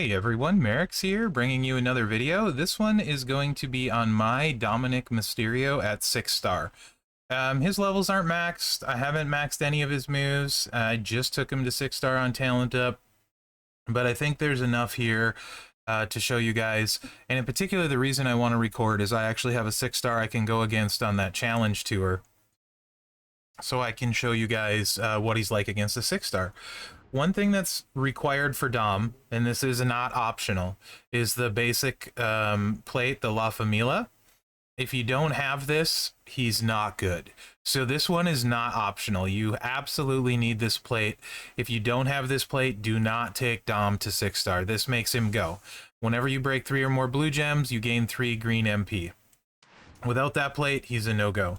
Hey everyone, Mherex here, bringing you another video. This one is going to be on my Dominic Mysterio at 6 star. His levels aren't maxed. I haven't maxed any of his moves. I just took him to 6 star on Talent Up, but I think there's enough here to show you guys. And in particular, the reason I want to record is I actually have a 6 star I can go against on that challenge tour. So I can show you guys what he's like against a 6 star. One thing that's required for Dom, and this is not optional, is the basic plate, the La Familia. If you don't have this, he's not good. So this one is not optional. You absolutely need this plate. If you don't have this plate, do not take Dom to 6 star. This makes him go. Whenever you break 3 or more blue gems, you gain 3 green MP. Without that plate, he's a no-go.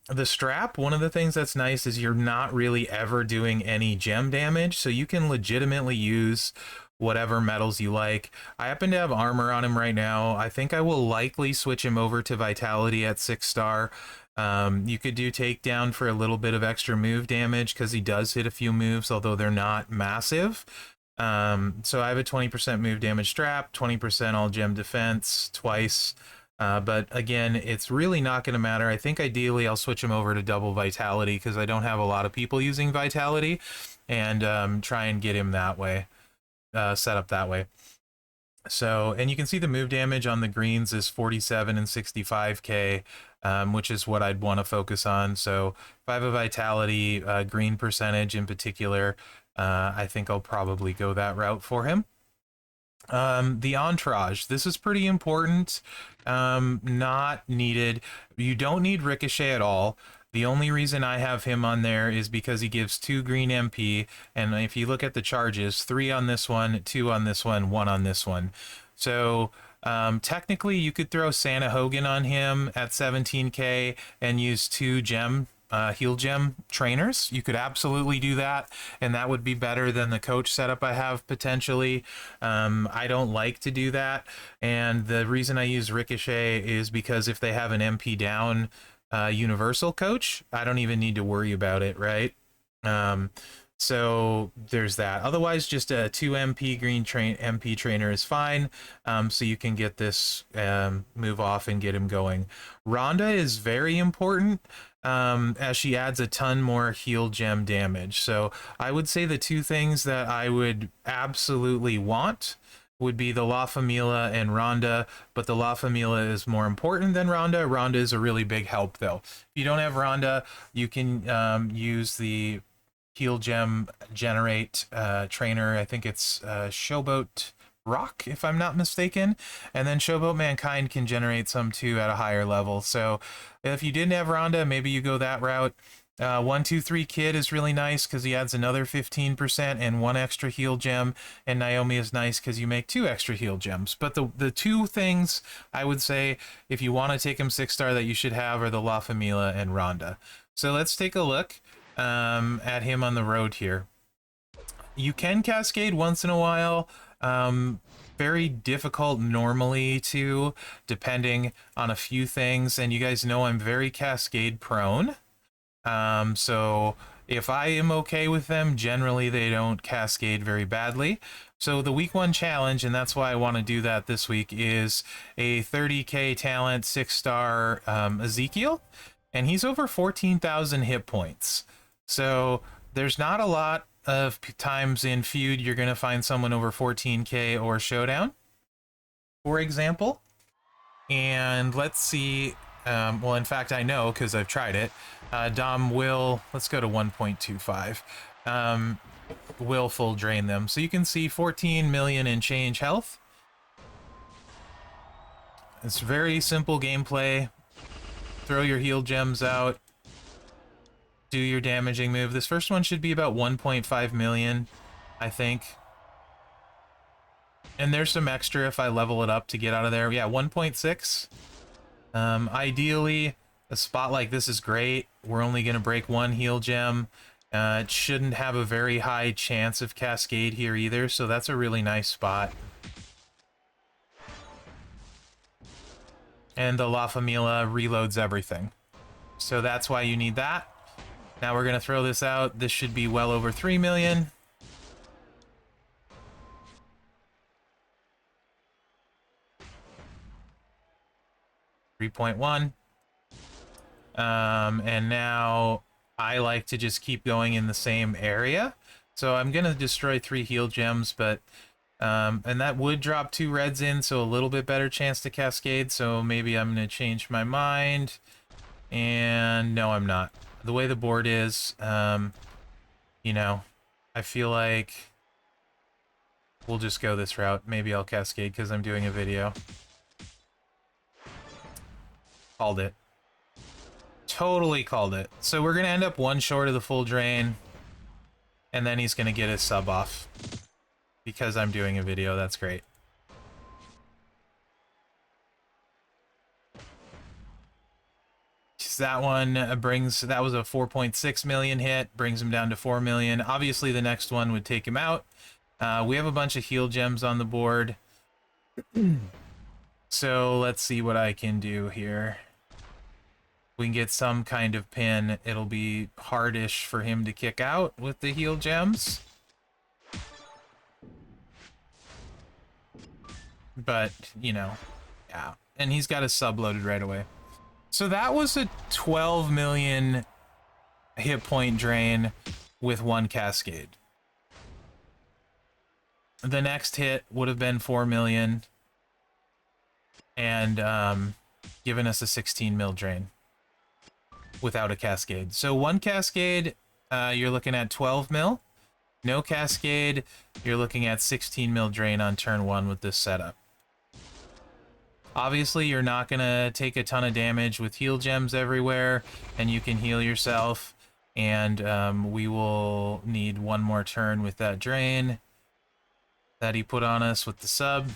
The strap, one of the things that's nice is you're not really ever doing any gem damage, so you can legitimately use whatever metals you like. I happen to have armor on him right now. I think I will likely switch him over to vitality at 6 star. You could do takedown for a little bit of extra move damage because he does hit a few moves, although they're not massive. So I have a 20% move damage strap, 20% all gem defense twice. But again, it's really not going to matter. I think ideally I'll switch him over to double vitality because I don't have a lot of people using vitality, and try and get him that way, set up that way. So, and you can see the move damage on the greens is 47 and 65k, which is what I'd want to focus on. So if I have a vitality, green percentage in particular, I think I'll probably go that route for him. The Entourage, this is pretty important. Not needed. You don't need Ricochet at all. The only reason I have him on there is because he gives 2 green MP, and if you look at the charges, 3 on this one, 2 on this one, 1 on this one. So technically you could throw Santa Hogan on him at 17k and use 2 heal gem trainers. You could absolutely do that, and that would be better than the coach setup I have potentially. I don't like to do that, and the reason I use Ricochet is because if they have an MP down universal coach, I don't even need to worry about it, right? So there's that. Otherwise, just a 2 MP green MP trainer is fine. So you can get this move off and get him going. Rhonda is very important, as she adds a ton more heal gem damage. So I would say the 2 things that I would absolutely want would be the La Familia and Rhonda, but the La Familia is more important than Rhonda. Rhonda is a really big help, though. If you don't have Rhonda, you can use the heal gem generate trainer. I think it's Showboat Rock, if I'm not mistaken, and then Showboat Mankind can generate some too at a higher level. So if you didn't have Rhonda, maybe you go that route. 1-2-3 Kid is really nice because he adds another 15% and 1 extra heal gem, and Naomi is nice because you make 2 extra heal gems. But the 2 things I would say if you want to take him 6 star that you should have are the La Familia and Rhonda. So let's take a look at him on the road here. You can cascade once in a while. Very difficult normally too, depending on a few things, and you guys know I'm very cascade prone. So if I am okay with them, generally they don't cascade very badly. So the week 1 challenge, and that's why I want to do that this week, is a 30k talent 6 star Ezekiel, and he's over 14,000 hit points. So there's not a lot of times in feud you're going to find someone over 14k or Showdown, for example. And let's see, well, in fact, I know because I've tried it. Dom will, let's go to 1.25, will full drain them. So you can see 14 million and change health. It's very simple gameplay. Throw your heal gems out. Do your damaging move. This first one should be about 1.5 million, I think. And there's some extra if I level it up to get out of there. Yeah, 1.6. Ideally, a spot like this is great. We're only going to break 1 heal gem. It shouldn't have a very high chance of cascade here either, so that's a really nice spot. And the La Familia reloads everything. So that's why you need that. Now we're going to throw this out. This should be well over 3 million. 3.1. And now I like to just keep going in the same area. So I'm going to destroy 3 heal gems, but and that would drop 2 reds in, so a little bit better chance to cascade. So maybe I'm going to change my mind. And no, I'm not. The way the board is, you know, I feel like we'll just go this route. Maybe I'll cascade because I'm doing a video. Called it. Totally called it. So we're going to end up 1 short of the full drain. And then he's going to get his sub off. Because I'm doing a video, that's great. That one that was a 4.6 million hit, brings him down to 4 million. Obviously, the next one would take him out. We have a bunch of heal gems on the board. So let's see what I can do here. We can get some kind of pin. It'll be hardish for him to kick out with the heal gems. But, you know, yeah. And he's got his sub loaded right away. So that was a 12 million hit point drain with 1 cascade. The next hit would have been 4 million and given us a 16 mil drain without a cascade. So 1 cascade, you're looking at 12 mil. No cascade, you're looking at 16 mil drain on turn 1 with this setup. Obviously, you're not going to take a ton of damage with heal gems everywhere, and you can heal yourself. And we will need 1 more turn with that drain that he put on us with the sub.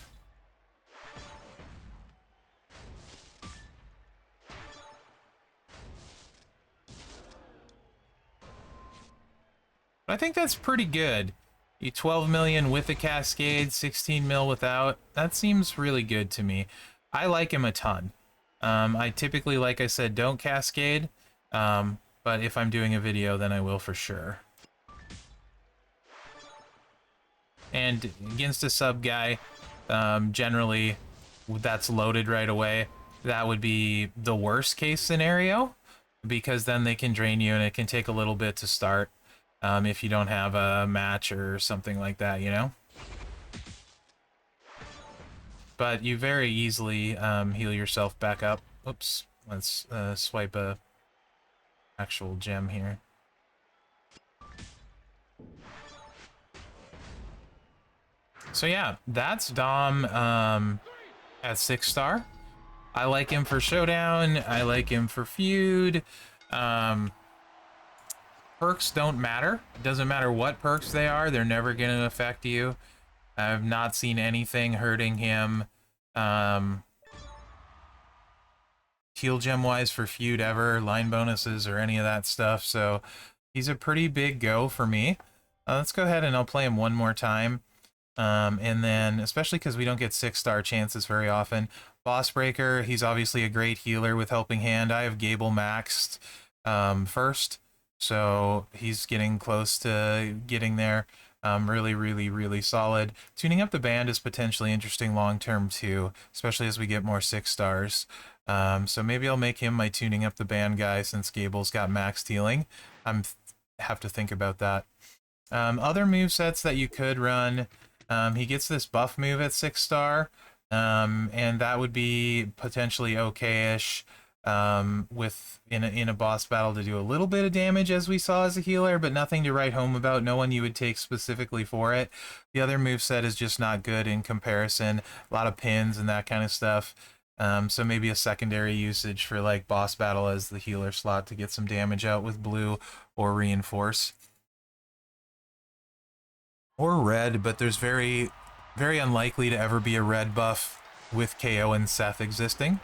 I think that's pretty good. 12 million with a cascade, 16 mil without. That seems really good to me. I like him a ton. I typically, like I said, don't cascade. But if I'm doing a video, then I will for sure. And against a sub guy, generally, that's loaded right away. That would be the worst case scenario, because then they can drain you and it can take a little bit to start if you don't have a match or something like that, you know? But you very easily heal yourself back up. Oops, let's swipe a actual gem here. So yeah, that's Dom at 6 star. I like him for Showdown. I like him for feud. Perks don't matter. It doesn't matter what perks they are. They're never going to affect you. I've not seen anything hurting him heal gem wise for feud ever, line bonuses or any of that stuff. So he's a pretty big go for me. Let's go ahead and I'll play him 1 more time. And then, especially because we don't get 6 star chances very often. Boss Breaker, he's obviously a great healer with Helping Hand. I have Gable maxed first, so he's getting close to getting there. Really solid. Tuning up the band is potentially interesting long-term too, especially as we get more 6 stars. So maybe I'll make him my tuning up the band guy since Gable's got maxed healing. Have to think about that. Other movesets that you could run, he gets this buff move at 6 star, and that would be potentially okay-ish in a boss battle to do a little bit of damage as we saw as a healer, but nothing to write home about, no one you would take specifically for it. The other moveset is just not good in comparison, a lot of pins and that kind of stuff. So maybe a secondary usage for like boss battle as the healer slot to get some damage out with blue or reinforce. Or red, but there's very unlikely to ever be a red buff with KO and Seth existing.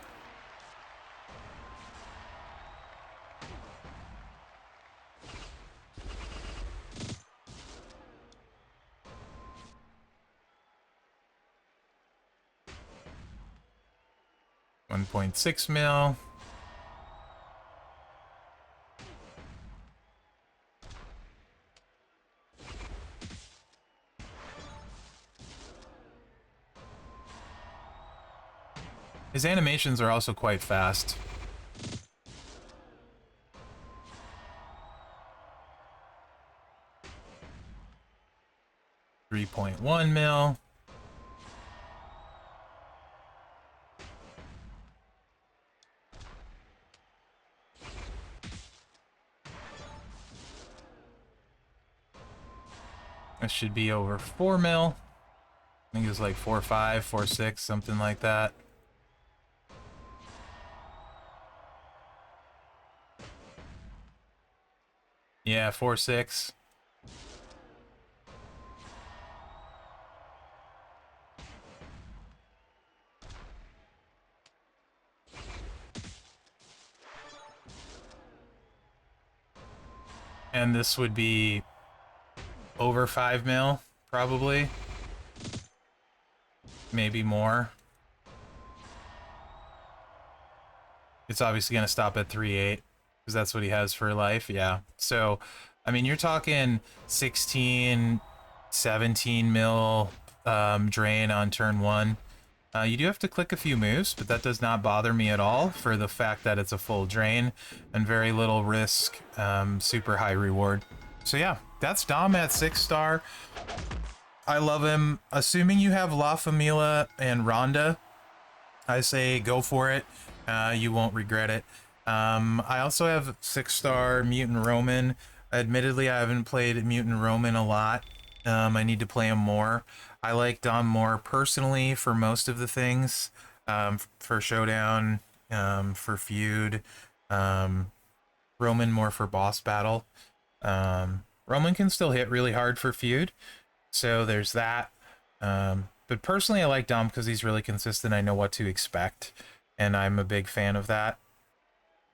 $1.6 mil. His animations are also quite fast. $3.1 mil. That should be over 4 mil. I think it was like 4.5, 4.6, something like that. Yeah, 4.6. And this would be over 5 mil, probably. Maybe more. It's obviously going to stop at 3.8 because that's what he has for life. Yeah. So, I mean, you're talking 16, 17 mil drain on turn 1. You do have to click a few moves, but that does not bother me at all for the fact that it's a full drain and very little risk, super high reward. So yeah, that's Dom at 6-star. I love him. Assuming you have La Familia and Rhonda, I say go for it. You won't regret it. I also have 6-star Mutant Roman. Admittedly, I haven't played Mutant Roman a lot. I need to play him more. I like Dom more personally for most of the things. For Showdown, for feud. Roman more for boss battle. Roman can still hit really hard for feud. So there's that. But personally, I like Dom because he's really consistent. I know what to expect, and I'm a big fan of that.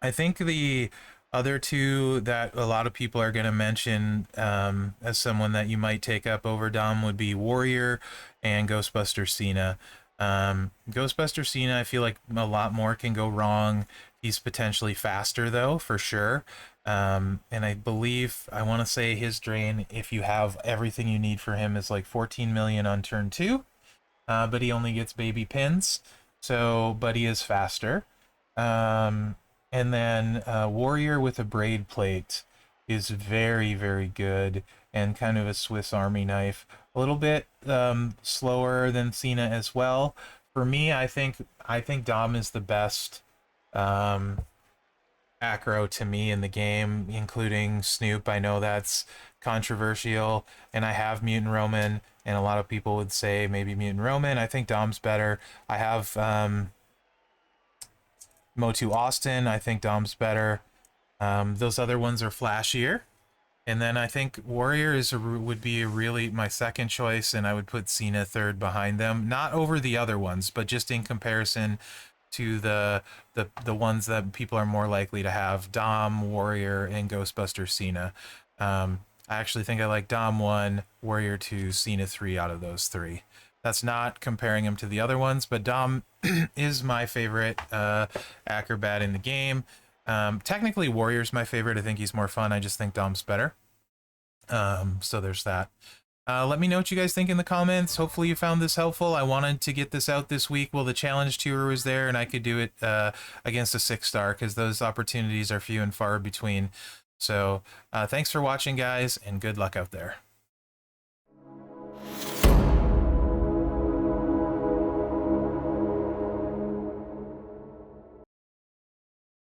I think the other two that a lot of people are going to mention as someone that you might take up over Dom would be Warrior and Ghostbuster Cena. Ghostbuster Cena, I feel like a lot more can go wrong. He's potentially faster, though, for sure. And I believe, I want to say his drain, if you have everything you need for him, is like 14 million on turn 2. But he only gets baby pins. So, but he is faster. And then Warrior with a braid plate is very, very good and kind of a Swiss Army knife. A little bit slower than Cena as well. For me, I think Dom is the best acro to me in the game, including Snoop. I know that's controversial, and I have Mutant Roman, and a lot of people would say maybe Mutant Roman. I think Dom's better. I have Motu Austin. I think Dom's better. Those other ones are flashier. And then I think Warrior would be really my second choice, and I would put Cena third behind them. Not over the other ones, but just in comparison to the ones that people are more likely to have: Dom, Warrior, and Ghostbuster Cena. I actually think I like Dom 1, Warrior 2, Cena 3 out of those 3. That's not comparing him to the other ones, but Dom is my favorite acrobat in the game. Technically, Warrior's my favorite. I think he's more fun. I just think Dom's better. So there's that. Let me know what you guys think in the comments. Hopefully you found this helpful. I wanted to get this out this week while the challenge tour was there, and I could do it against a 6-star because those opportunities are few and far between. So thanks for watching, guys, and good luck out there.